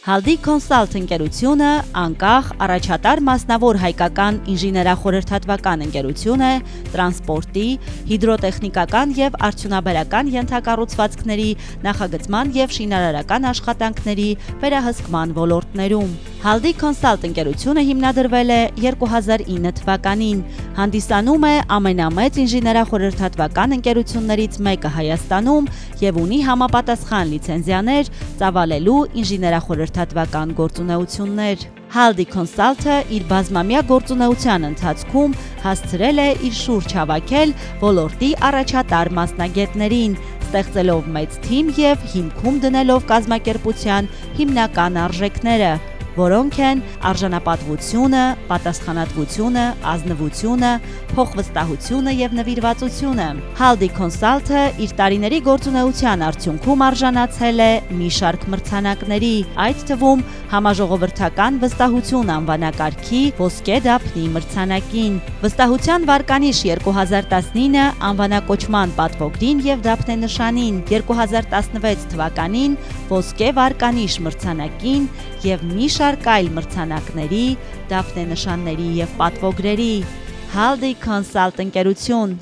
Haldi Consult ընկերությունը անկախ առաջատար մասնավոր հայկական ինժեներախորհրդատվական ընկերություն է տրանսպորտի, հիդրոտեխնիկական և արդյունաբերական ենթակառուցվածքների նախագծման և շինարարական աշխատանքների վերահսկման ոլորտներում։ Haldi Consult ընկերությունը հիմնադրվել է 2009 թվականին, հանդիսանում է ամենամեծ ինժեներախորհրդատվական ընկերություններից մեկը Հայաստանում և ունի համապատասխան լիցենզիաներ ծավալելու ինժեներախորհրդատվական գործունեություններ։ Haldi Consult-ը իր բազմամյա գործունեության ընթացքում հասցրել է իր շուրջ հավաքել ոլորտի առաջատար մասնագետներին, ստեղծելով մեծ թիմ և հիմքում դնելով կազմակերպության հիմնական արժեքները, որոնք են արժանապատվությունը, պատասխանատվությունը, ազնվությունը, փոխվստահությունը և նվիրվածությունը։ Haldi Consult-ը իր տարիների գործունեության արդյունքում արժանացել է մի շարք մրցանակների, այդ թվում համաժողովրդական վստահություն անվանակարգի ոսկե դափնի մրցանակին, վստահության վարկանիշ 2019 անվանակոչման պատվոգրին և դափնենշանին, 2016 թվականին ոսկե վարկանիշ մրցանակին և մի շարք այլ մրցանակների, դափնենշանների և պատվոգրերի։ Haldi Consult ընկերություն